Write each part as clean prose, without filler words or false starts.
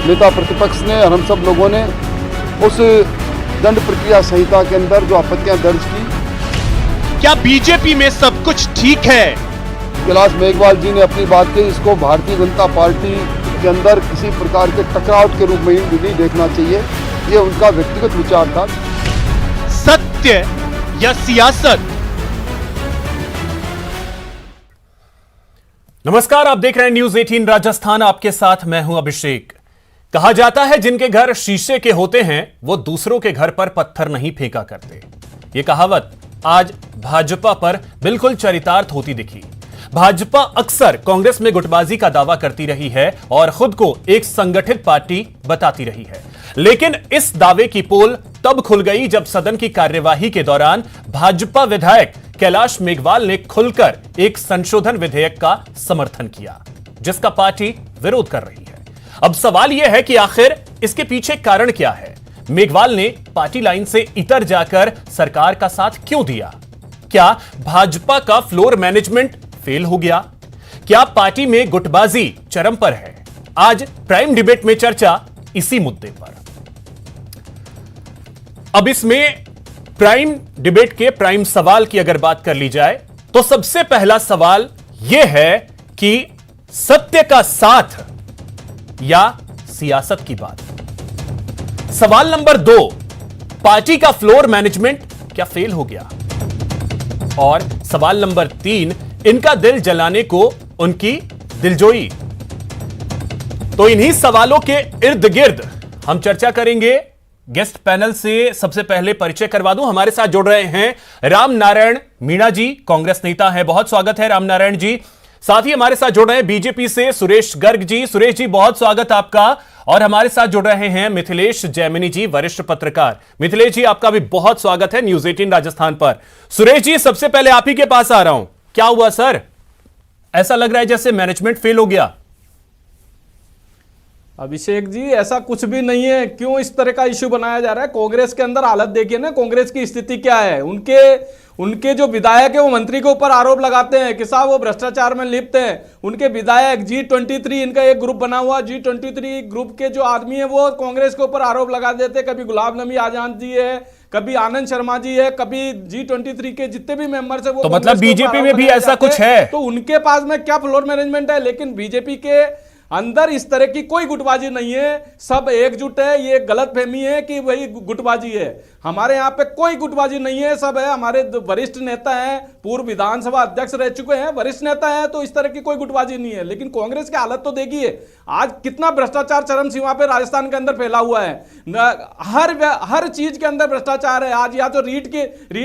नेता प्रतिपक्ष ने और हम सब लोगों ने उस दंड प्रक्रिया संहिता के अंदर जो आपत्तियां दर्ज की। क्या बीजेपी में सब कुछ ठीक है? कैलाश मेघवाल जी ने अपनी बात कही, इसको भारतीय जनता पार्टी के अंदर किसी प्रकार के टकराव के रूप में नहीं देखना चाहिए, ये उनका व्यक्तिगत विचार था। सत्य या सियासत? नमस्कार, आप देख रहे हैं न्यूज 18 राजस्थान, आपके साथ मैं हूं अभिषेक। कहा जाता है जिनके घर शीशे के होते हैं वो दूसरों के घर पर पत्थर नहीं फेंका करते। ये कहावत आज भाजपा पर बिल्कुल चरितार्थ होती दिखी। भाजपा अक्सर कांग्रेस में गुटबाजी का दावा करती रही है और खुद को एक संगठित पार्टी बताती रही है, लेकिन इस दावे की पोल तब खुल गई जब सदन की कार्यवाही के दौरान भाजपा विधायक कैलाश मेघवाल ने खुलकर एक संशोधन विधेयक का समर्थन किया, जिसका पार्टी विरोध कर रही है। अब सवाल यह है कि आखिर इसके पीछे कारण क्या है? मेघवाल ने पार्टी लाइन से इतर जाकर सरकार का साथ क्यों दिया? क्या भाजपा का फ्लोर मैनेजमेंट फेल हो गया? क्या पार्टी में गुटबाजी चरम पर है? आज प्राइम डिबेट में चर्चा इसी मुद्दे पर। अब इसमें प्राइम डिबेट के प्राइम सवाल की अगर बात कर ली जाए तो सबसे पहला सवाल यह है कि सत्य का साथ या सियासत की बात। सवाल नंबर 2, पार्टी का फ्लोर मैनेजमेंट क्या फेल हो गया? और सवाल नंबर 3, इनका दिल जलाने को उनकी दिलजोई। तो इन्हीं सवालों के इर्द गिर्द हम चर्चा करेंगे। गेस्ट पैनल से सबसे पहले परिचय करवा दूं, हमारे साथ जुड़ रहे हैं राम नारायण मीणा जी, कांग्रेस नेता है, बहुत स्वागत है राम नारायण जी। साथ ही हमारे साथ जुड़ रहे हैं बीजेपी से सुरेश गर्ग जी। सुरेश जी, बहुत स्वागत आपका। और हमारे साथ जुड़ रहे हैं मिथिलेश जैमिनी जी, वरिष्ठ पत्रकार। मिथिलेश जी, आपका भी बहुत स्वागत है न्यूज 18 राजस्थान पर। सुरेश जी, सबसे पहले आप ही के पास आ रहा हूं, क्या हुआ सर? ऐसा लग रहा है जैसे मैनेजमेंट फेल हो गया। अभिषेक जी, ऐसा कुछ भी नहीं है। क्यों इस तरह का इश्यू बनाया जा रहा है? कांग्रेस के अंदर हालत देखिए ना, कांग्रेस की स्थिति क्या है। उनके जो विधायक है वो मंत्री के ऊपर आरोप लगाते हैं कि साहब वो भ्रष्टाचार में लिप्त हैं। उनके विधायक G23, इनका एक ग्रुप बना हुआ, G23 ग्रुप के जो आदमी है वो कांग्रेस के ऊपर आरोप लगा देते हैं। कभी गुलाब नबी आजाद जी है, कभी आनंद शर्मा जी है, कभी G23 के जितने भी मेंबर्स है वो। तो मतलब बीजेपी में भी ऐसा कुछ है? तो उनके पास में क्या फ्लोर मैनेजमेंट है? लेकिन बीजेपी के अंदर इस तरह की कोई गुटबाजी नहीं है, सब एकजुट है। ये गलतफहमी है कि वही गुटबाजी है। हमारे यहाँ पे कोई गुटबाजी नहीं है, सब है। हमारे वरिष्ठ नेता हैं, पूर्व विधानसभा अध्यक्ष रह चुके हैं, वरिष्ठ नेता हैं, तो इस तरह की कोई गुटबाजी नहीं है। लेकिन कांग्रेस की हालत तो देखिए, आज कितना भ्रष्टाचार चरम सीमा पे राजस्थान के अंदर फैला हुआ है। हर चीज के अंदर भ्रष्टाचार है। आज या तो रीट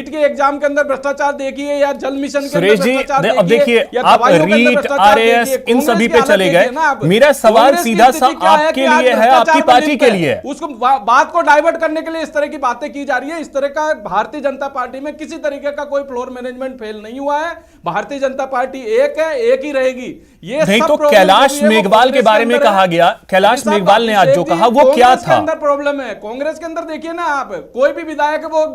के एग्जाम के अंदर भ्रष्टाचार देखिए, या जल मिशन के अंदर भ्रष्टाचार देखिए। अब देखिए, आप रीट, RAS इन सभी पे चले गए। मेरा सवाल सीधा सा आपके लिए है, आपकी पार्टी के लिए है। उसको बात को डाइवर्ट करने के लिए इस तरह की बातें की जा रही है। इस तरह का भारतीय जनता पार्टी में किसी तरीके का कोई फ्लोर मैनेजमेंट फेल नहीं हुआ है। भारतीय जनता पार्टी एक है, एक ही रहेगी। ये नहीं तो कैलाश मेघवाल के बारे में कहा गया, कैलाश मेघवाल ने आज जो कहा वो क्या था? अंदर प्रॉब्लम है कांग्रेस के अंदर। देखिए ना आप, कोई भी विधायक है वो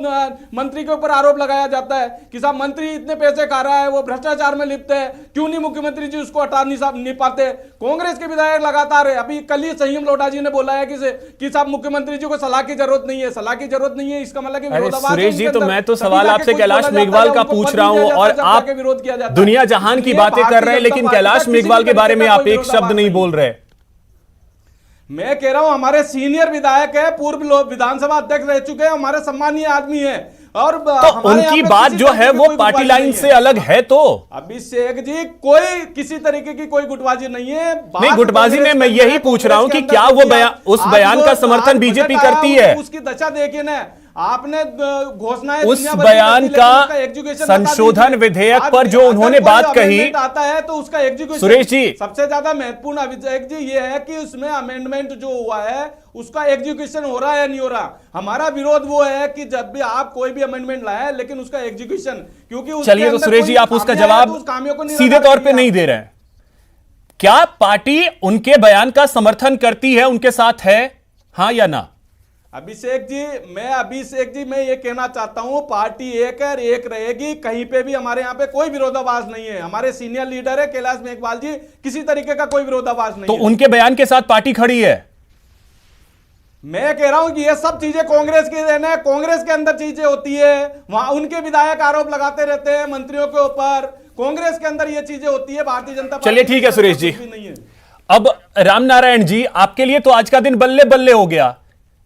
मंत्री के ऊपर आरोप लगाया जाता है कि साहब मंत्री इतने पैसे खा रहा है, वो भ्रष्टाचार में लिप्त है, क्यों नहीं मुख्यमंत्री जी उसको हटा नहीं पाते? कांग्रेस के विधायक लगातार है। अभी कल ही संयम लोढ़ा जी ने बोला है कि साहब मुख्यमंत्री जी को सलाह की जरूरत नहीं है, सलाह की जरूरत नहीं है। इसका मतलब कि सुरेश जी, तो मैं तो सवाल आपसे कैलाश मेघवाल का पूछ रहा हूं और आप दुनिया जहान की बातें कर रहे हैं, लेकिन कैलाश मेघवाल के बारे में आप एक शब्द नहीं बोल रहे। मैं कह रहा हूं हमारे सीनियर विधायक है, पूर्व विधानसभा अध्यक्ष रह चुके हैं, हमारे सम्मानीय आदमी है। और तो उनकी बात जो है वो पार्टी लाइन से अलग है। तो अभिषेक जी, कोई किसी तरीके की कोई गुटबाजी नहीं है। नहीं, गुटबाजी में मैं यही पूछ रहा हूं कि क्या वो उस बयान का समर्थन बीजेपी करती है? उसकी दशा देखिए ना, आपने घोषणाएं, उस बयान का संशोधन विधेयक पर जो उन्होंने बात कही आता है तो उसका एग्जीक्यूशन, सुरेश जी, सबसे ज्यादा महत्वपूर्ण अभिषेक जी ये है कि उसमें अमेंडमेंट जो हुआ है उसका एग्जीक्यूशन हो रहा है या नहीं हो रहा। हमारा विरोध वो है कि जब भी आप कोई भी अमेंडमेंट लाए लेकिन उसका एग्जीक्यूशन, क्योंकि चलिए तो सुरेश जी, आप उसका जवाब सीधे तौर पे नहीं दे रहे हैं। क्या पार्टी उनके बयान का समर्थन करती है, उनके साथ है, हां या ना? अभिषेक जी, मैं ये कहना चाहता हूं, पार्टी एक है, एक रहेगी। कहीं पे भी हमारे यहाँ पे कोई विरोधाभास नहीं है। हमारे सीनियर लीडर है कैलाश मेघवाल जी, किसी तरीके का कोई विरोधाभास नहीं तो है। उनके बयान के साथ पार्टी खड़ी है। मैं कह रहा हूं कि ये सब चीजें कांग्रेस की देन है। कांग्रेस के अंदर चीजें होती है, वहां उनके विधायक आरोप लगाते रहते हैं मंत्रियों के ऊपर। कांग्रेस के अंदर ये चीजें होती है, भारतीय जनता पार्टी। चलिए ठीक है सुरेश जी, नहीं है। अब रामनारायण जी, आपके लिए तो आज का दिन बल्ले बल्ले हो गया।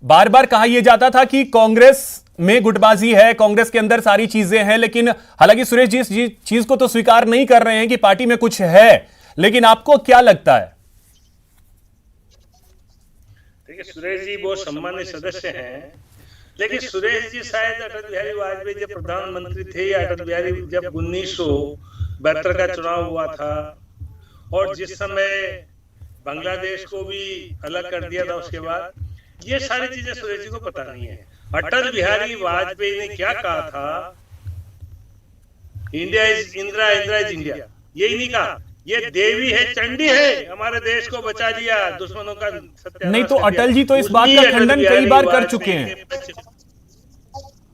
बार बार कहा यह जाता था कि कांग्रेस में गुटबाजी है, कांग्रेस के अंदर सारी चीजें हैं, लेकिन हालांकि सुरेश जी इस चीज को तो स्वीकार नहीं कर रहे हैं कि पार्टी में कुछ है, लेकिन आपको क्या लगता है? देखिए, सुरेश जी बहुत सम्मानित सदस्य हैं, लेकिन सुरेश जी शायद अटल बिहारी वाजपेयी जब प्रधानमंत्री थे, या अटल बिहारी जब 1972 का चुनाव हुआ था और जिस समय बांग्लादेश को भी अलग कर दिया था, उसके बाद ये सारी चीजें सुरेश जी को पता नहीं है। अटल बिहारी वाजपेयी ने क्या कहा था, India is Indira, Indira is India, यही नहीं कहा ये देवी है, चंडी है, हमारे देश को बचा लिया दुश्मनों का सत्यानाश। नहीं तो अटल जी तो इस बात का खंडन कई बार कर चुके हैं।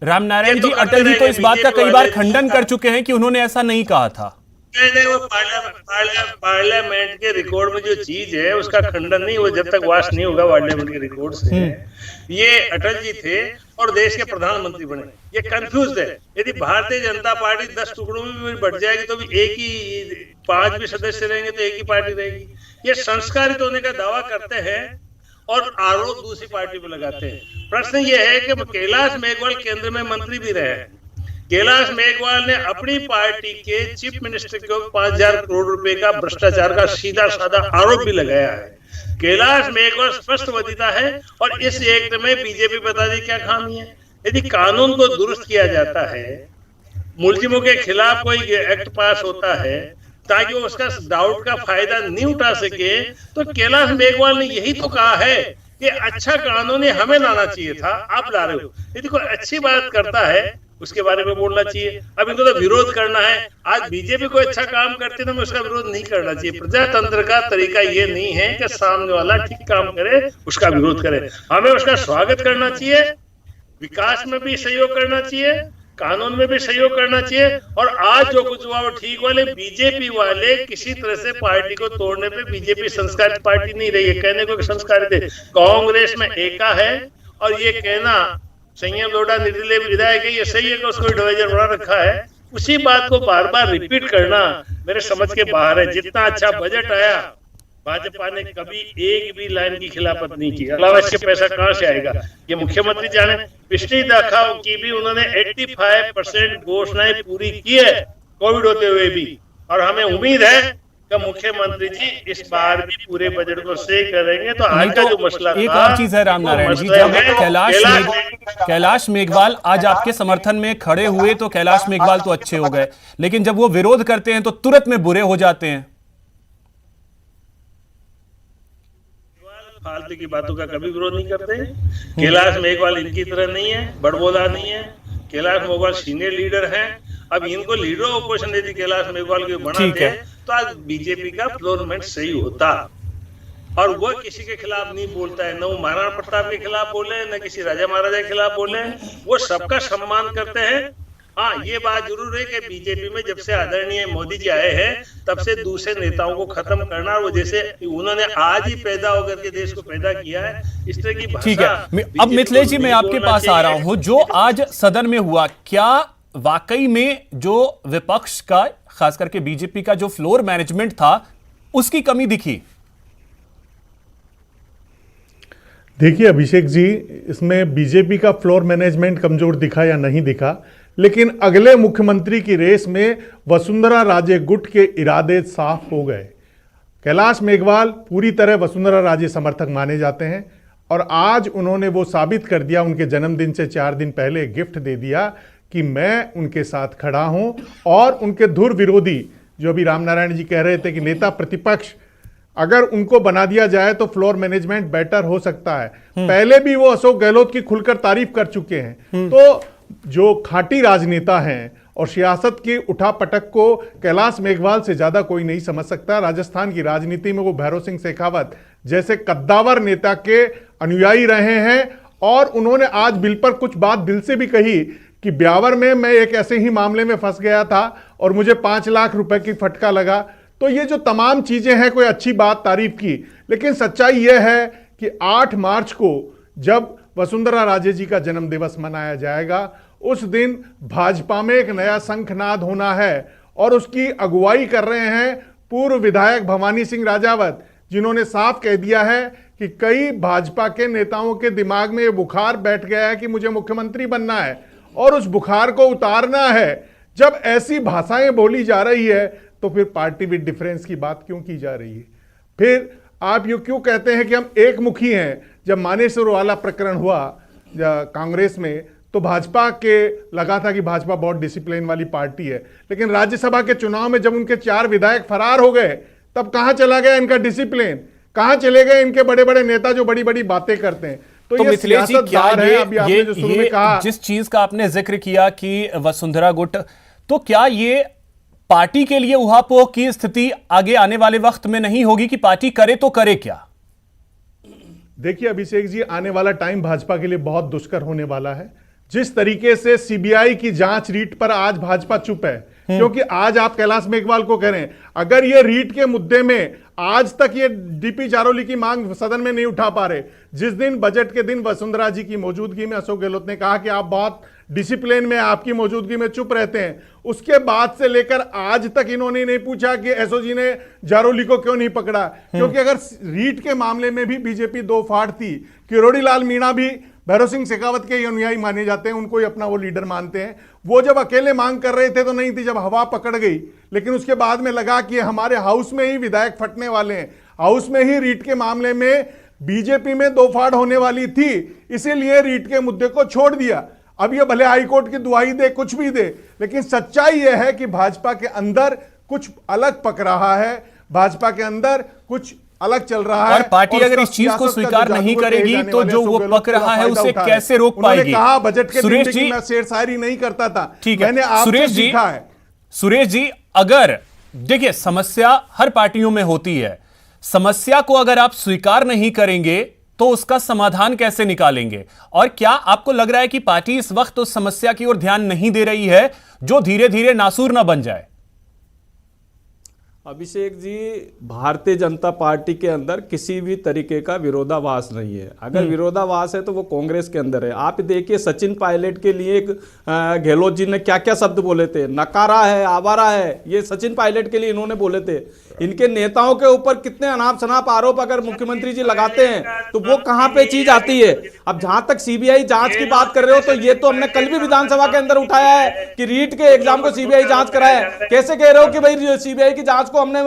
रामनारायण जी, अटल जी तो इस बात का कई बार खंडन कर चुके हैं कि उन्होंने ऐसा नहीं कहा था। वो पार्लियामेंट के रिकॉर्ड में जो चीज है उसका खंडन नहीं, वो जब तक वाश नहीं होगा पार्लियामेंट के रिकॉर्ड से। ये अटल जी थे और देश के प्रधानमंत्री बने, ये कंफ्यूज है। यदि भारतीय जनता पार्टी 10 टुकड़ों में भी बढ़ जाएगी तो भी एक ही, 5 भी सदस्य रहेंगे तो एक ही पार्टी रहेगी। ये संस्कारित होने का दावा करते हैं और आरोप दूसरी पार्टी पर लगाते हैं। प्रश्न ये है कि कैलाश मेघवाल केंद्र में मंत्री भी रहे हैं। कैलाश मेघवाल ने अपनी पार्टी के चीफ मिनिस्टर को 5,000 करोड़ रुपए का भ्रष्टाचार का सीधा साधा आरोप भी लगाया है। कैलाश मेघवाल स्पष्टवादिता है और इस एक्ट में बीजेपी बता दी क्या खामी है। यदि कानून को दुरुस्त किया जाता है, मुलजिमों के खिलाफ कोई एक्ट पास होता है ताकि वो उसका डाउट का फायदा नहीं उठा सके, तो कैलाश मेघवाल ने यही तो कहा है कि अच्छा कानून हमें लाना चाहिए था, आप ला रहे हो। यदि कोई अच्छी बात करता है उसके बारे में बोलना चाहिए। अब इनको तो विरोध करना है। आज बीजेपी कोई अच्छा काम करती है तो उसका विरोध नहीं करना चाहिए। प्रजातंत्र का तरीका ये नहीं है कि सामने वाला ठीक काम करे उसका विरोध करे, हमें उसका स्वागत करना चाहिए, विकास में भी सहयोग करना चाहिए, कानून में भी सहयोग करना चाहिए। और आज जो कुछ हुआ वो ठीक वाले बीजेपी वाले किसी तरह से पार्टी को तोड़ने पे, बीजेपी संस्कारित पार्टी नहीं रही है, कहने को संस्कारित है। कांग्रेस में एका है और ये कहना संयम लोढ़ा निर्दलीय विधायक है, ये सही है कि उसको एडवाइजर बना रखा है। उसी बात को बार बार रिपीट करना मेरे समझ के बाहर है। जितना अच्छा बजट आया, भाजपा ने कभी एक भी लाइन की खिलाफत नहीं की। अलावा इसके पैसा कहां से आएगा ये मुख्यमंत्री जाने। पिछली दफा की भी उन्होंने 85% घोषणाएं पूरी की है कोविड होते हुए भी, और हमें उम्मीद है कि मुख्यमंत्री जी इस बार भी पूरे बजट को सही करेंगे। तो आज का जो मसला एक और चीज है रामनारायण जी, जब कैलाश मेघवाल आज आपके समर्थन में खड़े हुए तो कैलाश मेघवाल तो अच्छे हो गए, लेकिन जब वो विरोध करते हैं तो तुरंत में बुरे हो जाते हैं। फालतू की बातों का कभी विरोध नहीं करते। कैलाश मेघवाल इनकी तरह नहीं है, बड़बोला नहीं है। कैलाश मेघवाल सीनियर लीडर हैं। अब इनको लीडर ऑपोजिशन यदि कैलाश मेघवाल को बनाते तो आज बीजेपी का फ्लोरमेंट सही होता। और वो किसी के खिलाफ नहीं बोलता है, न वो महाराणा प्रताप के खिलाफ बोले, न किसी राजा महाराजा के खिलाफ बोले, वो सबका सम्मान करते हैं। हाँ, ये बात जरूर है कि बीजेपी में जब से आदरणीय मोदी जी आए हैं तब से दूसरे नेताओं को खत्म करना, और वो जैसे उन्होंने आज ही पैदा होकर के देश को पैदा किया है, इस तरह की भाषा। ठीक है, अब मिथिलेश जी मैं आपके पास आ रहा हूं। जो आज सदन में हुआ, क्या वाकई में जो विपक्ष का, खास करके बीजेपी का जो फ्लोर मैनेजमेंट था, उसकी कमी दिखी? देखिए अभिषेक जी, इसमें बीजेपी का फ्लोर मैनेजमेंट कमजोर दिखा या नहीं दिखा, लेकिन अगले मुख्यमंत्री की रेस में वसुंधरा राजे गुट के इरादे साफ हो गए। कैलाश मेघवाल पूरी तरह वसुंधरा राजे समर्थक माने जाते हैं और आज उन्होंने वो साबित कर दिया, उनके जन्मदिन से 4 दिन पहले गिफ्ट दे दिया कि मैं उनके साथ खड़ा हूं। और उनके धुर विरोधी, जो अभी रामनारायण जी कह रहे थे कि नेता प्रतिपक्ष, अगर उनको बना दिया जाए तो फ्लोर मैनेजमेंट बेटर हो सकता है। पहले भी वो अशोक गहलोत की खुलकर तारीफ कर चुके हैं। तो जो खाटी राजनेता हैं और सियासत की उठापटक को कैलाश मेघवाल से ज्यादा कोई नहीं समझ सकता। राजस्थान की राजनीति में वो भैरव सिंह शेखावत जैसे कद्दावर नेता के अनुयायी रहे हैं और उन्होंने आज बिल पर कुछ बात दिल से भी कही कि ब्यावर में मैं एक ऐसे ही मामले में फंस गया था और मुझे 5 लाख रुपए की फटका लगा। तो ये जो तमाम चीजें हैं, कोई अच्छी बात तारीफ की, लेकिन सच्चाई यह है कि 8 मार्च को जब वसुंधरा राजे जी का जन्म दिवस मनाया जाएगा, उस दिन भाजपा में एक नया शंखनाद होना है और उसकी अगुवाई कर रहे हैं पूर्व विधायक भवानी सिंह राजावत, जिन्होंने साफ कह दिया है कि कई भाजपा के नेताओं के दिमाग में ये बुखार बैठ गया है कि मुझे मुख्यमंत्री बनना है और उस बुखार को उतारना है। जब ऐसी भाषाएं बोली जा रही है तो फिर पार्टी विद डिफरेंस की बात क्यों की जा रही है? फिर आप ये क्यों कहते हैं कि हम एक मुखी हैं? जब मानेसर वाला प्रकरण हुआ कांग्रेस में तो भाजपा के लगा था कि भाजपा बहुत डिसिप्लिन वाली पार्टी है, लेकिन राज्यसभा के चुनाव में जब उनके 4 विधायक फरार हो गए तब कहां चला गया इनका डिसिप्लिन? कहां चले गए इनके बड़े बड़े नेता जो बड़ी बड़ी बातें करते हैं? तो मिथिलेश जी, क्या ये जो शुरू में कहा, जिस चीज का आपने जिक्र किया कि वसुंधरा गुट, तो क्या ये पार्टी के लिए उहापोह की स्थिति आगे आने वाले वक्त में नहीं होगी कि पार्टी करे तो करे क्या? देखिए अभिषेक जी, आने वाला टाइम भाजपा के लिए बहुत दुष्कर होने वाला है। जिस तरीके से सीबीआई की जांच रीट पर आज भाजपा चुप है, क्योंकि आज आप कैलाश मेघवाल को कह रहे हैं, अगर ये रीट के मुद्दे में आज तक ये डीपी चारोली की मांग सदन में नहीं उठा पा रहे, जिस दिन बजट के दिन वसुंधरा जी की मौजूदगी में अशोक गहलोत ने कहा कि आप बहुत डिसिप्लिन में, आपकी मौजूदगी में चुप रहते हैं, उसके बाद से लेकर आज तक इन्होंने नहीं पूछा कि एसओजी ने जारोली को क्यों नहीं पकड़ा। क्योंकि अगर रीट के मामले में भी बीजेपी दो फाड़ थी, किरोड़ी लाल मीणा भी भैरव सिंह शेखावत के अनुयायी माने जाते हैं, उनको ही अपना वो लीडर मानते हैं। वो जब अकेले मांग कर रहे थे तो नहीं थी, जब हवा पकड़ गई, लेकिन उसके बाद में लगा कि हमारे हाउस में ही विधायक फटने वाले हैं, हाउस में ही रीट के मामले में बीजेपी में दो फाड़ होने वाली थी, इसीलिए रीट के मुद्दे को छोड़ दिया। अब ये भले हाईकोर्ट की दुहाई दे, कुछ भी दे, लेकिन सच्चाई यह है कि भाजपा के अंदर कुछ अलग पक रहा है, भाजपा के अंदर कुछ अलग चल रहा है। और पार्टी अगर इस चीज को स्वीकार नहीं करेगी तो जो वो पक रहा है उसे कैसे रोक पाएगी? कहा बजट के सुरेश जी, मैं शेर शायरी नहीं करता था, ठीक है, मैंने आपसे सीखा है। सुरेश जी, अगर देखिए समस्या हर पार्टियों में होती है, समस्या को अगर आप स्वीकार नहीं करेंगे तो उसका समाधान कैसे निकालेंगे? और क्या आपको लग रहा है कि पार्टी इस वक्त उस समस्या की ओर ध्यान नहीं दे रही है जो धीरे धीरे नासूर ना बन जाए? अभिषेक जी, भारतीय जनता पार्टी के अंदर किसी भी तरीके का विरोधाभास नहीं है। अगर विरोधाभास है तो वो कांग्रेस के अंदर है। आप देखिए सचिन पायलट के लिए गहलोत जी ने क्या क्या शब्द बोले थे, नकारा है, आवारा है, ये सचिन पायलट के लिए इन्होंने बोले थे। इनके नेताओं के ऊपर कितने अनाप शनाप आरोप अगर मुख्यमंत्री जी लगाते हैं तो वो कहां पे चीज आती है? अब जहां तक सीबीआई जांच की बात कर रहे हो तो ये तो हमने कल भी विधानसभा के अंदर उठाया है कि रीट के एग्जाम को सीबीआई जांच कराए। कैसे कह रहे हो कि भाई सीबीआई की जांच को हमने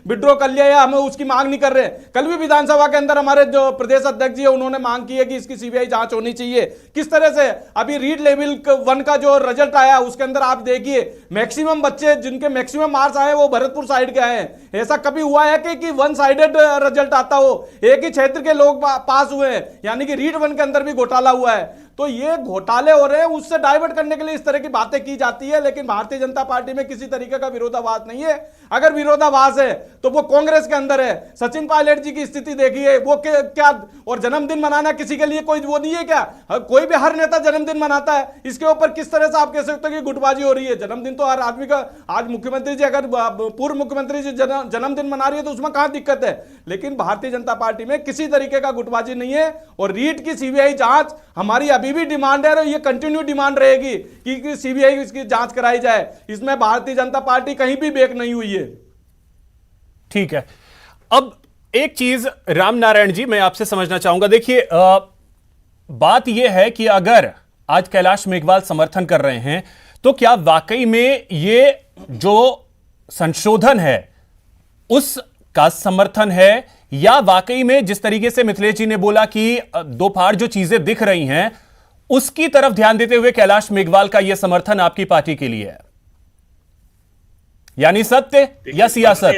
विड्रॉ कर लिया या हमें उसकी मांग नहीं कर रहे? कल भी विधानसभा के अंदर हमारे जो प्रदेश अध्यक्ष जी है उन्होंने मांग की है कि इसकी सीबीआई जांच होनी चाहिए। किस तरह से अभी रीट लेवल 1 का जो रिजल्ट आया उसके अंदर आप देखिए मैक्सिमम बच्चे जिनके मैक्सिमम मार्क्स आए वो भरतपुर साइड के आए हैं। ऐसा कभी हुआ है कि वन साइडेड रिजल्ट आता हो, एक ही क्षेत्र के लोग पास हुए हैं, यानी कि रीट 1 के अंदर भी घोटाला हुआ है। तो ये घोटाले हो रहे हैं, उससे डाइवर्ट करने के लिए इस तरह की बातें की जाती है, लेकिन भारतीय जनता पार्टी में किसी तरीके का विरोधाभास नहीं है। अगर विरोधाभास है तो वो कांग्रेस के अंदर है। सचिन पायलट जी की स्थिति देखिए, वो क्या, और जन्मदिन मनाना किसी के लिए कोई वो नहीं है क्या? कोई भी हर नेता जन्मदिन मनाता है, इसके ऊपर किस तरह से आप कह सकते हो कि गुटबाजी हो रही है? जन्मदिन तो हर आदमी का, आज मुख्यमंत्री जी अगर पूर्व मुख्यमंत्री जी जन्मदिन मना रही है तो उसमें कहां दिक्कत है? लेकिन भारतीय जनता पार्टी में किसी तरीके का गुटबाजी नहीं है। और रीट की सीबीआई जांच हमारी अभी भी डिमांड है, ये कंटिन्यू डिमांड रहेगी कि सीबीआई इसकी जांच कराई जाए। इसमें भारतीय जनता पार्टी कहीं भी बेक नहीं हुई है। ठीक है, अब एक चीज राम नारायण जी मैं आपसे समझना चाहूंगा। देखिए बात यह है कि अगर आज कैलाश मेघवाल समर्थन कर रहे हैं तो क्या वाकई में ये जो संशोधन है उसका समर्थन है, या वाकई में जिस तरीके से मिथिलेश जी ने बोला कि दो फाड़ जो चीजें दिख रही हैं उसकी तरफ ध्यान देते हुए कैलाश मेघवाल का यह समर्थन आपकी पार्टी के लिए है? यानी सत्य या सियासत?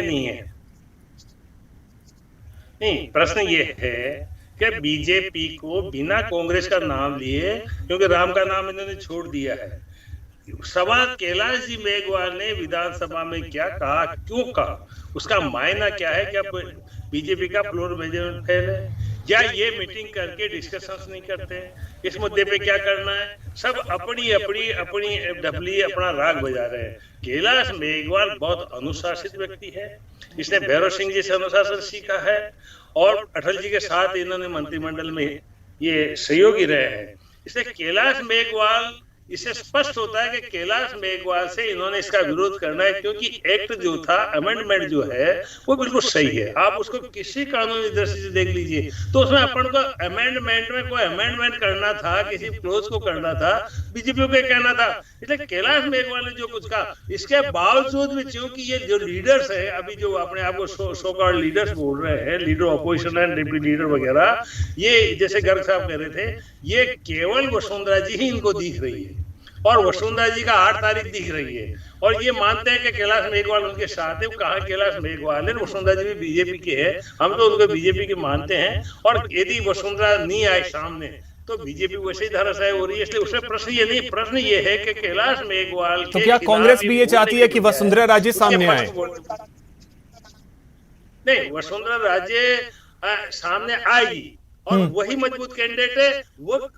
नहीं, प्रश्न ये है कि बीजेपी को बिना कांग्रेस का नाम लिए, क्योंकि राम का नाम इन्होंने छोड़ दिया है, सवाल कैलाश जी मेघवाल ने विधानसभा में क्या कहा, क्यों कहा, उसका मायना क्या है? क्या बीजेपी का फ्लोर मैनेजमेंट फेल है, या ये मीटिंग करके डिस्कशंस नहीं करते इस मुद्दे पे क्या करना है? सब अपनी अपनी अपनी डबली अपना राग बजा रहे हैं। कैलाश मेघवाल बहुत अनुशासित व्यक्ति है, इसने भैरव सिंह जी से अनुशासन सीखा है और अटल जी के साथ इन्होंने मंत्रिमंडल में ये सहयोगी रहे हैं। इसलिए कैलाश मेघवाल, इससे स्पष्ट होता है कि कैलाश मेघवाल से इन्होंने इसका विरोध करना है, क्योंकि एक्ट जो था, अमेंडमेंट जो है वो बिल्कुल सही है। आप उसको किसी कानूनी दृष्टि से देख लीजिए तो उसमें अपन को अमेंडमेंट में कोई अमेंडमेंट करना था, किसी क्लोज को करना था, बीजेपी को कहना था। इसलिए कैलाश मेघवाल ने जो कुछ कहा, इसके बावजूद भी क्योंकि ये जो लीडर्स है, अभी जो अपने आप को सो कॉल्ड लीडर्स बोल रहे हैं, leader opposition and deputy leader वगैरह, ये जैसे गर्ग साहब कह रहे थे, ये केवल वसुंधरा जी ही इनको दिख रही है और वसुंधरा जी का 8 तारीख दिख रही है और ये मानते हैं कि कैलाश मेघवाल उनके साथ है। कहा कैलाश मेघवाल है, वसुंधरा जी भी बीजेपी के है, हम तो उनको बीजेपी के मानते हैं। और यदि वसुंधरा नहीं आए सामने तो बीजेपी वैसे ही धराशायी हो रही है। इसलिए उसमें प्रश्न ये नहीं, प्रश्न ये है कि कैलाश मेघवाल तो क्या कांग्रेस भी ये चाहती है कि वसुंधरा राजे सामने आए? नहीं, वसुंधरा राजे सामने आएगी और वही मजबूत कैंडिडेट है, वो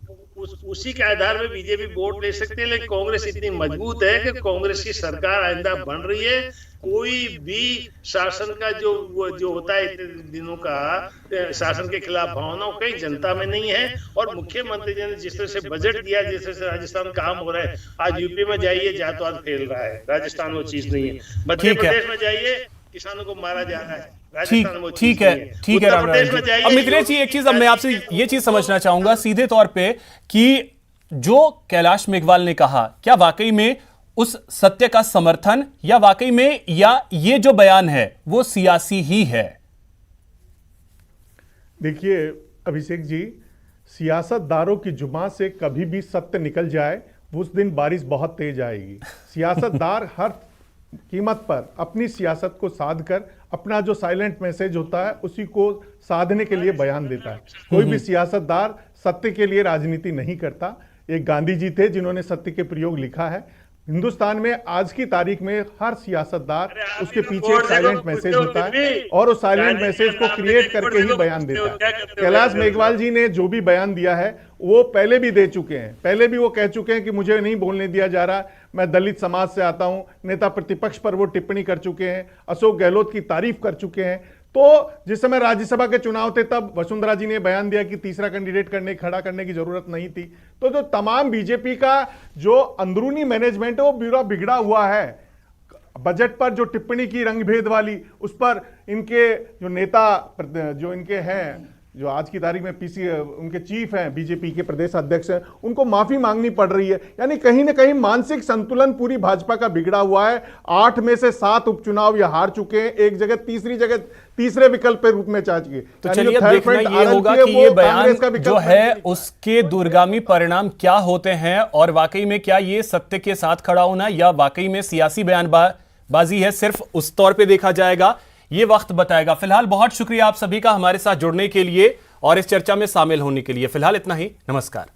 उसी के आधार में बीजेपी वोट ले सकते हैं। लेकिन कांग्रेस इतनी मजबूत है कि कांग्रेस की सरकार आइंदा बन रही है, कोई भी शासन का जो होता है इतने दिनों का शासन के खिलाफ भावनाओं कहीं जनता में नहीं है। और मुख्यमंत्री जी ने जिस तरह से बजट दिया, जिस तरह से राजस्थान काम हो रहा है, आज यूपी में जाइए जातवाद फैल रहा है, राजस्थान वो चीज नहीं है। मध्य प्रदेश में जाइए किसानों को मारा जा रहा है, ठीक है रामनारायण जी। अब मिथिलेश जी, एक चीज अब मैं आपसे ये चीज समझना चाहूंगा सीधे तौर पे कि जो कैलाश मेघवाल ने कहा, क्या वाकई में उस सत्य का समर्थन या वाकई में, या ये जो बयान है वो सियासी ही है? देखिए अभिषेक जी, सियासतदारों की जुबान से कभी भी सत्य निकल जाए उस दिन बारिश बहुत तेज आएगी। सियासतदार हर कीमत पर अपनी सियासत को साध कर अपना जो साइलेंट मैसेज होता है उसी को साधने के लिए बयान देता है। कोई भी सियासतदार सत्य के लिए राजनीति नहीं करता। एक गांधी जी थे जिन्होंने सत्य के प्रयोग लिखा है। हिंदुस्तान में आज की तारीख में हर सियासतदार उसके पीछे एक साइलेंट मैसेज होता है और उस साइलेंट मैसेज को क्रिएट करके ही बयान देता है। कैलाश मेघवाल जी ने जो भी बयान दिया है वो पहले भी दे चुके हैं। पहले भी वो कह चुके हैं कि मुझे नहीं बोलने दिया जा रहा, मैं दलित समाज से आता हूं। नेता प्रतिपक्ष पर वो टिप्पणी कर चुके हैं, अशोक गहलोत की तारीफ कर चुके हैं। तो जिस समय राज्यसभा के चुनाव थे तब वसुंधरा जी ने बयान दिया कि तीसरा कैंडिडेट खड़ा करने की जरूरत नहीं थी। तो जो तमाम बीजेपी का जो अंदरूनी मैनेजमेंट है वो पूरा बिगड़ा हुआ है। बजट पर जो टिप्पणी की रंगभेद वाली, उस पर इनके जो नेता जो इनके हैं, जो आज की तारीख में पीसी उनके चीफ हैं, बीजेपी के प्रदेश अध्यक्ष हैं, उनको माफी मांगनी पड़ रही है। यानी कहीं ना कहीं मानसिक संतुलन पूरी भाजपा का बिगड़ा हुआ है। 8 में से 7 उपचुनाव ये हार चुके हैं, एक जगह तीसरे विकल्प के रूप में चाह चुके। तो चलिए अब देखना ये होगा कि ये बयान जो है उसके दूरगामी परिणाम क्या होते हैं और वाकई में क्या ये सत्य के साथ खड़ा होना या वाकई में सियासी बयानबाजी है, सिर्फ उस तौर पे देखा जाएगा। ये वक्त बताएगा। फिलहाल बहुत शुक्रिया आप सभी का हमारे साथ जुड़ने के लिए और इस चर्चा में शामिल होने के लिए। फिलहाल इतना ही, नमस्कार।